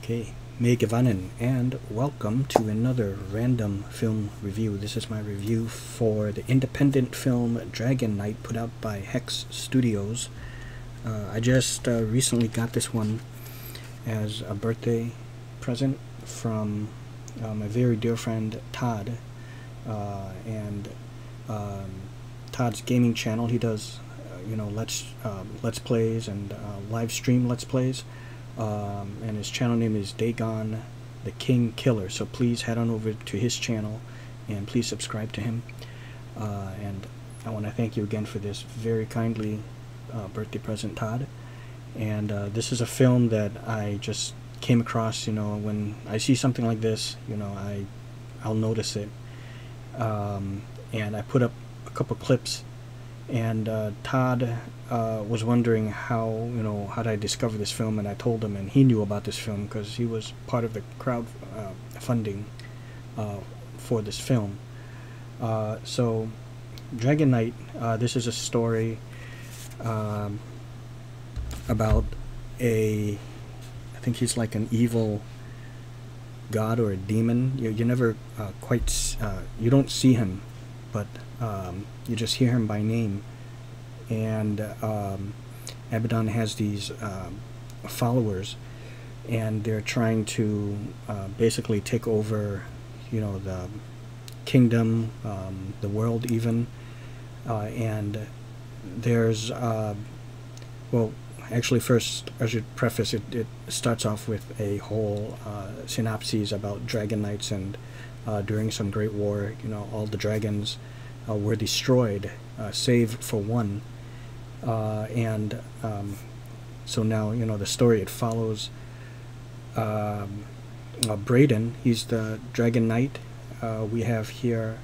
Okay, Megavannan, and welcome to another random film review. This is my review for the independent film Dragon Knight put out by Hex Studios. I just recently got this one as a birthday present from my very dear friend Todd, and Todd's gaming channel. He does let's plays and live stream let's plays. And his channel name is Dagon the King Killer, so please head on over to his channel and please subscribe to him, and I want to thank you again for this very kindly birthday present, Todd. And this is a film that I just came across. When I see something like this, I'll notice it, and I put up a couple clips. And Todd was wondering how did I discover this film, and I told him, and he knew about this film because he was part of the crowd funding for this film. So Dragon Knight, this is a story about I think he's like an evil god or a demon. You never quite you don't see him, but you just hear him by name. And Abaddon has these followers, and they're trying to basically take over the kingdom, the world even. And there's well, actually, first I should preface it starts off with a whole synopsis about dragon knights, and during some great war, all the dragons were destroyed, save for one. And so now, the story, it follows Brayden. He's the Dragon Knight. We have here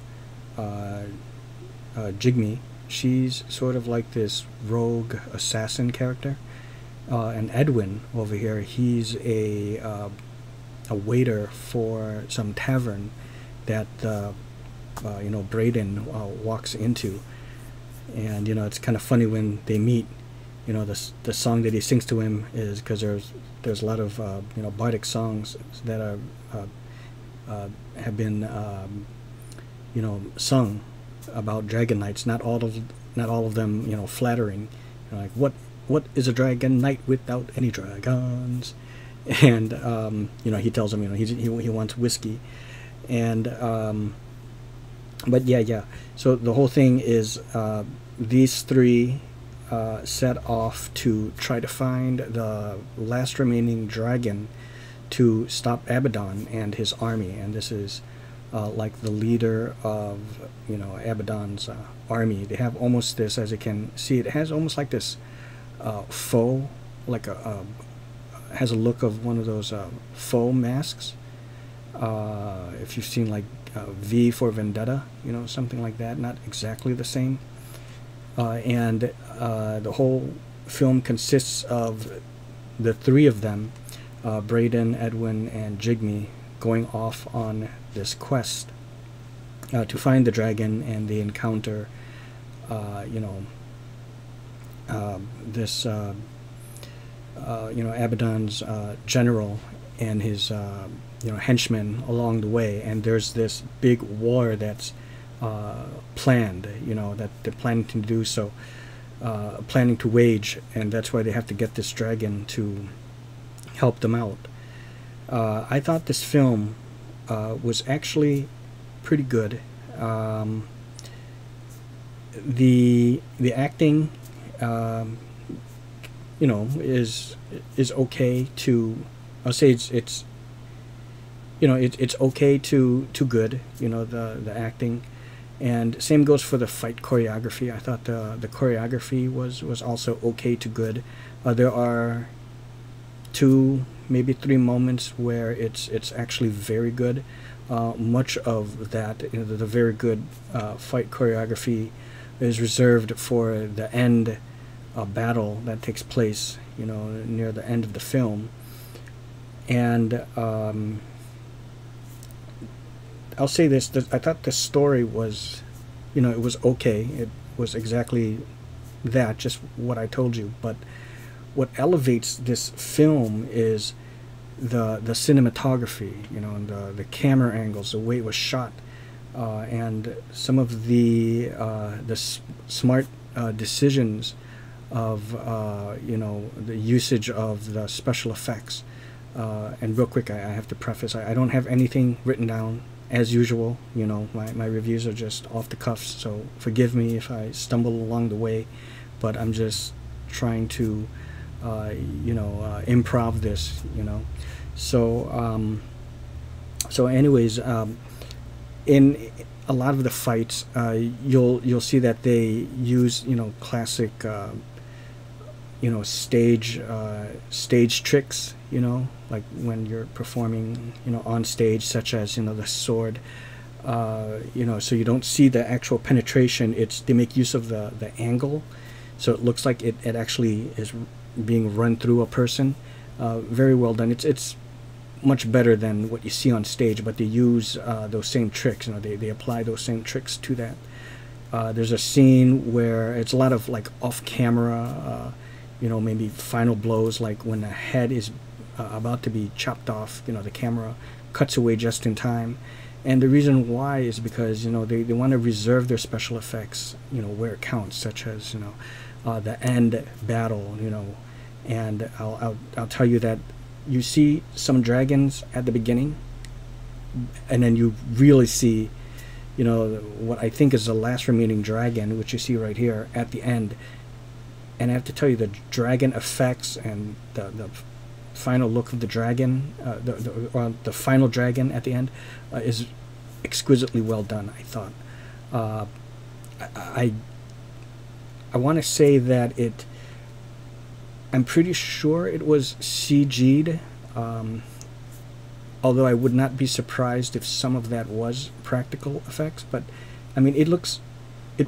Jigme. She's sort of like this rogue assassin character. And Edwin over here, he's a waiter for some tavern that Brayden walks into. And it's kind of funny when they meet. The song that he sings to him is, because there's a lot of bardic songs that are have been sung about dragon knights. Not all of them flattering. Like what is a dragon knight without any dragons? And he tells him he wants whiskey. And but yeah. So the whole thing is these three set off to try to find the last remaining dragon to stop Abaddon and his army. And this is like the leader of Abaddon's army. They have almost this, as you can see, it has almost like this faux, like has a look of one of those faux masks. If you've seen like V for Vendetta, something like that. Not exactly the same. And the whole film consists of the three of them, Brayden, Edwin, and Jigme, going off on this quest to find the dragon. And they encounter this Abaddon's general and his henchmen along the way. And there's this big war that's planned, that they're planning to do, so planning to wage, and that's why they have to get this dragon to help them out. I thought this film was actually pretty good. The acting is okay to, I'll say it's okay to good, the acting. And same goes for the fight choreography. I thought the choreography was also okay to good. There are 2, maybe 3 moments where it's actually very good. Much of that, the very good fight choreography is reserved for the end battle that takes place, near the end of the film. And I'll say this, I thought the story was, it was okay. It was exactly that, just what I told you. But what elevates this film is the cinematography, and the camera angles, the way it was shot, and some of the smart decisions of the usage of the special effects. And real quick, I have to preface, I don't have anything written down as usual. My reviews are just off the cuffs, so forgive me if I stumble along the way, but I'm just trying to improv this. So anyways, in a lot of the fights, you'll see that they use classic stage tricks, like when you're performing on stage, such as the sword, so you don't see the actual penetration. They make use of the angle, so it looks like it actually is being run through a person. Very well done. It's much better than what you see on stage, but they use those same tricks. They apply those same tricks to that. There's a scene where it's a lot of like off-camera, maybe final blows, like when the head is about to be chopped off. The camera cuts away just in time, and the reason why is because they want to reserve their special effects where it counts, such as the end battle. And I'll tell you that you see some dragons at the beginning, and then you really see what I think is the last remaining dragon, which you see right here at the end. And I have to tell you, the dragon effects and the final look of the dragon, the final dragon at the end, is exquisitely well done, I thought. I want to say that I'm pretty sure it was CG'd, although I would not be surprised if some of that was practical effects. But I mean, it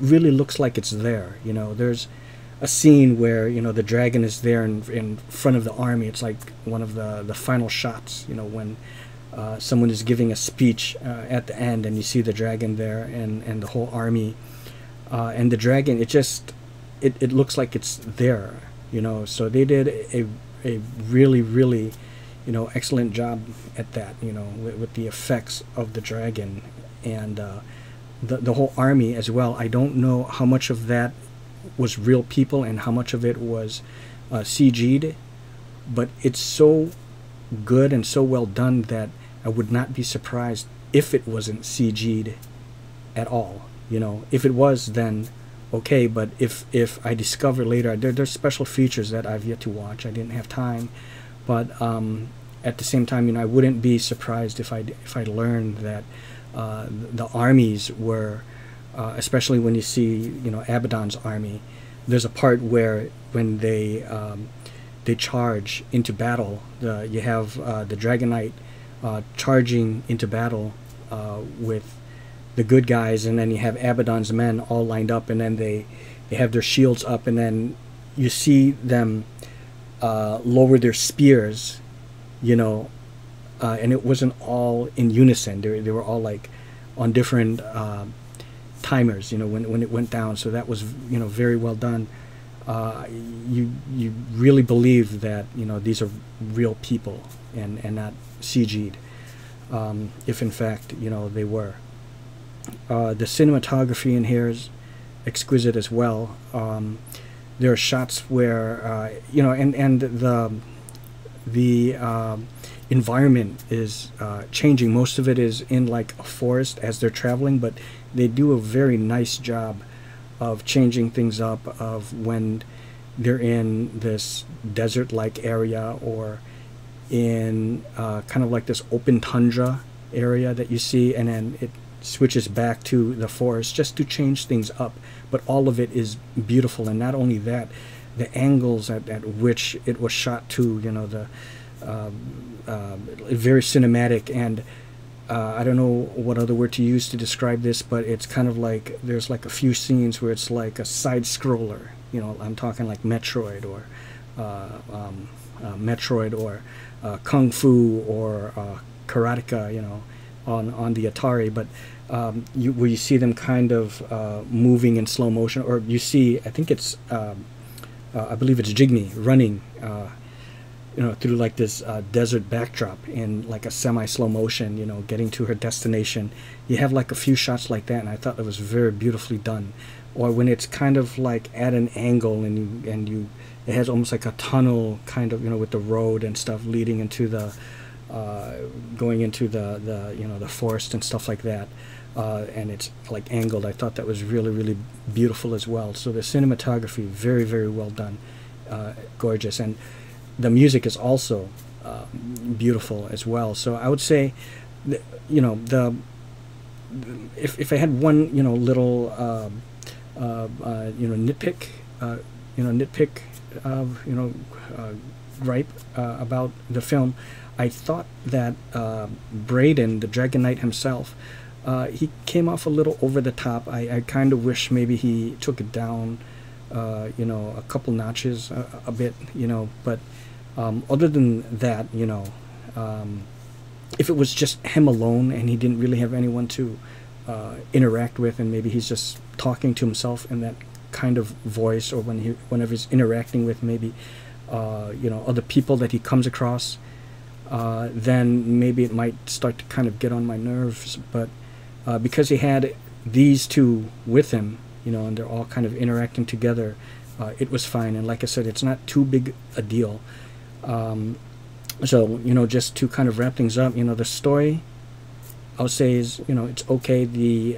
really looks like it's there. There's a scene where the dragon is there in front of the army. It's like one of the final shots, when someone is giving a speech at the end, and you see the dragon there and the whole army, and the dragon, it looks like it's there. So they did a really, really excellent job at that, with the effects of the dragon and the whole army as well. I don't know how much of that was real people and how much of it was CG'd, but it's so good and so well done that I would not be surprised if it wasn't CG'd at all. If it was, then okay, but if I discover later, there's special features that I've yet to watch. I didn't have time, but at the same time, I wouldn't be surprised if I learned that the armies were, especially when you see Abaddon's army, there's a part where when they charge into battle, you have the Dragon Knight charging into battle with the good guys, and then you have Abaddon's men all lined up, and then they have their shields up, and then you see them lower their spears, and it wasn't all in unison. They were all like on different timers, when it went down. So that was very well done. You really believe that these are real people and not CG'd, if in fact they were. The cinematography in here is exquisite as well. There are shots where and the environment is changing. Most of it is in like a forest as they're traveling, but they do a very nice job of changing things up, of when they're in this desert-like area or in kind of like this open tundra area that you see, and then it switches back to the forest just to change things up. But all of it is beautiful, and not only that, the angles at which it was shot too, the very cinematic, and I don't know what other word to use to describe this, but it's kind of like there's like a few scenes where it's like a side scroller. I'm talking like Metroid or Kung Fu or Karateka, on the Atari, but where you see them kind of moving in slow motion, or you see, I think it's I believe it's Jigme running through like this desert backdrop in like a semi slow motion, getting to her destination. You have like a few shots like that, and I thought it was very beautifully done. Or when it's kind of like at an angle, and you it has almost like a tunnel kind of, with the road and stuff leading into the going into the forest and stuff like that. And it's like angled. I thought that was really, really beautiful as well. So the cinematography, very, very well done, gorgeous, and the music is also beautiful as well. So I would say, if I had one little nitpick gripe about the film, I thought that Brayden, the Dragon Knight himself, he came off a little over the top. I kind of wish maybe he took it down, a couple notches, a bit, but other than that, if it was just him alone and he didn't really have anyone to interact with, and maybe he's just talking to himself in that kind of voice, or whenever he's interacting with maybe other people that he comes across, then maybe it might start to kind of get on my nerves. But because he had these two with him, and they're all kind of interacting together, it was fine. And like I said, it's not too big a deal. So just to kind of wrap things up, the story, I would say, is it's okay. The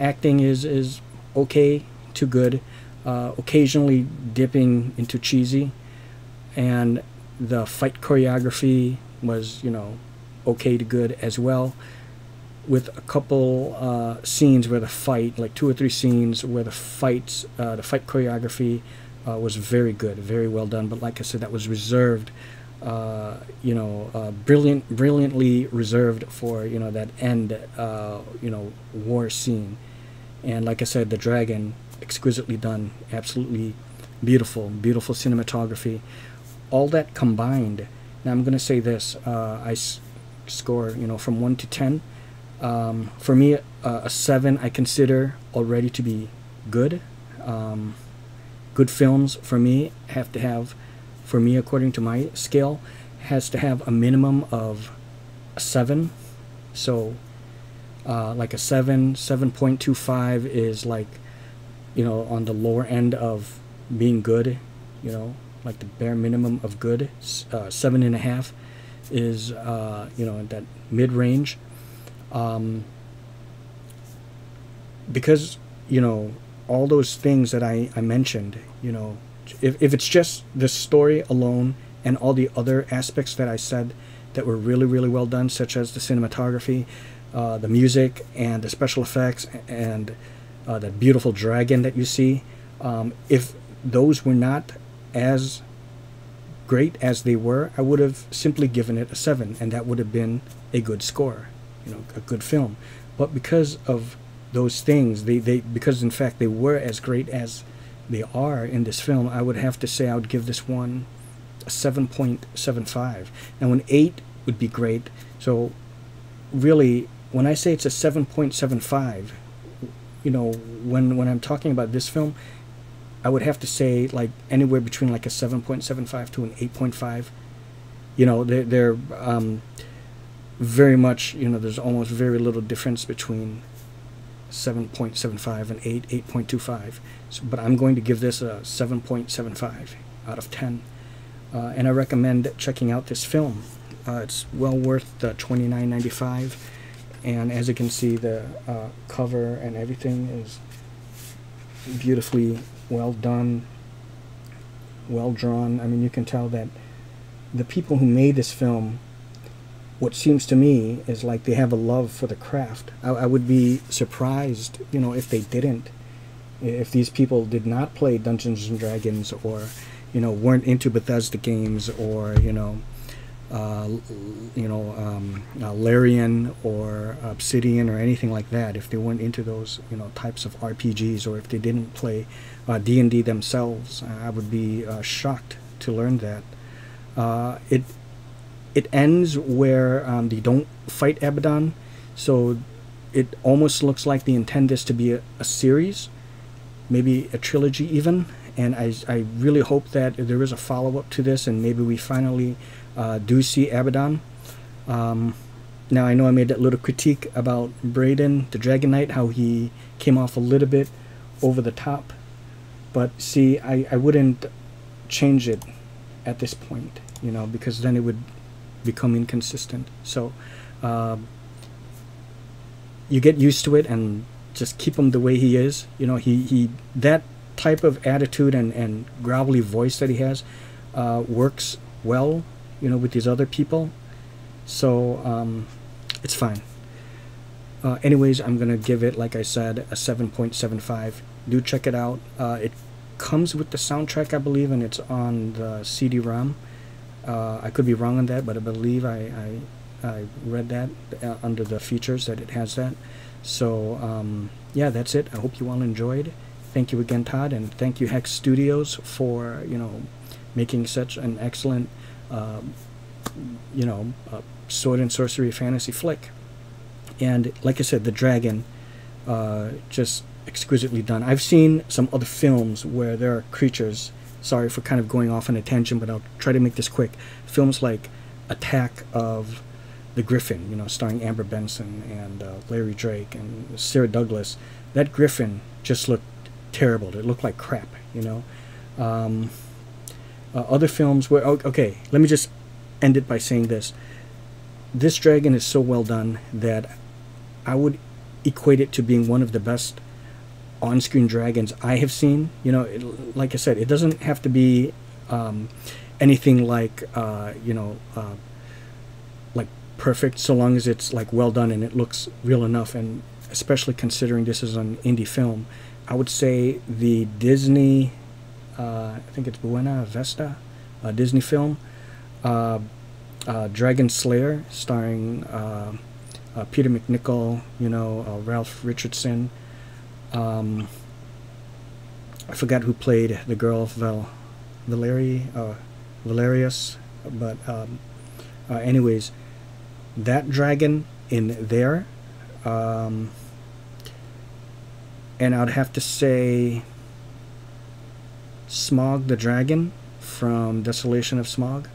acting is okay to good, occasionally dipping into cheesy, and the fight choreography was okay to good as well, with a couple scenes where the fight, like 2 or 3 scenes where the fight choreography was very good, very well done. But like I said, that was reserved, brilliantly reserved for that end war scene. And like I said, the dragon, exquisitely done, absolutely beautiful cinematography. All that combined. Now I'm going to say this, I score from 1 to 10. For me, a 7 I consider already to be good. Good films for me have to have, for me according to my scale, has to have a minimum of a 7. So like a 7.25 is like on the lower end of being good, like the bare minimum of good. 7.5 is in that mid-range, because all those things that I mentioned, if it's just the story alone and all the other aspects that I said that were really, really well done, such as the cinematography, the music, and the special effects, and that beautiful dragon that you see, if those were not as great as they were, I would have simply given it a 7, and that would have been a good score, a good film. But because of those things, because in fact they were as great as they are in this film, I would have to say I would give this one a 7.75. Now an 8 would be great. So really, when I say it's a 7.75, when I'm talking about this film, I would have to say like anywhere between like a 7.75 to an 8.5. They're very much, there's almost very little difference between 7.75 and 8.25. So, but I'm going to give this a 7.75 out of 10. And I recommend checking out this film. It's well worth the $29.95. And as you can see, the cover and everything is beautifully well done, well drawn. I mean, you can tell that the people who made this film, what seems to me is like they have a love for the craft. I would be surprised, if they didn't. If these people did not play Dungeons and Dragons, or, weren't into Bethesda games, or, Larian or Obsidian or anything like that, if they weren't into those types of RPGs, or if they didn't play D&D themselves, I would be shocked to learn that. It ends where they don't fight Abaddon, so it almost looks like they intend this to be a series, maybe a trilogy even, and I really hope that there is a follow-up to this, and maybe we finally do see Abaddon. Now, I know I made that little critique about Brayden, the Dragon Knight, how he came off a little bit over the top. But see, I wouldn't change it at this point, you know, because then it would become inconsistent. So you get used to it and just keep him the way he is. You know, he that type of attitude and gravelly voice that he has works well, you know, with these other people. So it's fine. Anyways, I'm gonna give it, like I said, a 7.75. Do check it out. It comes with the soundtrack, I believe, and it's on the CD-ROM. I could be wrong on that, but I believe I read that under the features that it has that. So yeah, that's it. I hope you all enjoyed. Thank you again, Todd, and thank you, Hex Studios, for, you know, making such an excellent you know, sword and sorcery fantasy flick. And like I said, the dragon, just exquisitely done. I've seen some other films where there are creatures. Sorry for kind of going off on a tangent, but I'll try to make this quick. Films like Attack of the Griffin, you know, starring Amber Benson and Larry Drake and Sarah Douglas. That Griffin just looked terrible. It looked like crap, you know. Other films where, okay, let me just end it by saying this. This dragon is so well done that I would equate it to being one of the best on-screen dragons I have seen. You know, like I said, it doesn't have to be anything like, you know, like perfect, so long as it's like well done and it looks real enough. And especially considering this is an indie film, I would say the Disney, I think it's Buena Vesta, Disney film, Dragon Slayer, starring Peter McNichol, you know, Ralph Richardson. I forgot who played the girl, Valerius, but anyways, that dragon in there, and I'd have to say Smaug the Dragon from Desolation of Smaug.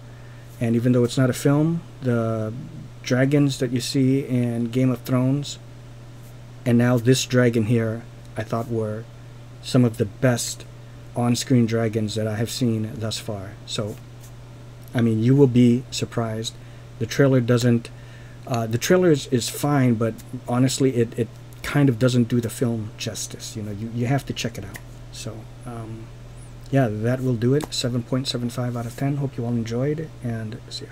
And even though it's not a film, the dragons that you see in Game of Thrones, and now this dragon here, I thought were some of the best on-screen dragons that I have seen thus far. So, I mean, you will be surprised. The trailer doesn't, the trailer is fine, but honestly, it kind of doesn't do the film justice. You know, you have to check it out. So, yeah, that will do it. 7.75 out of 10. Hope you all enjoyed, and see ya.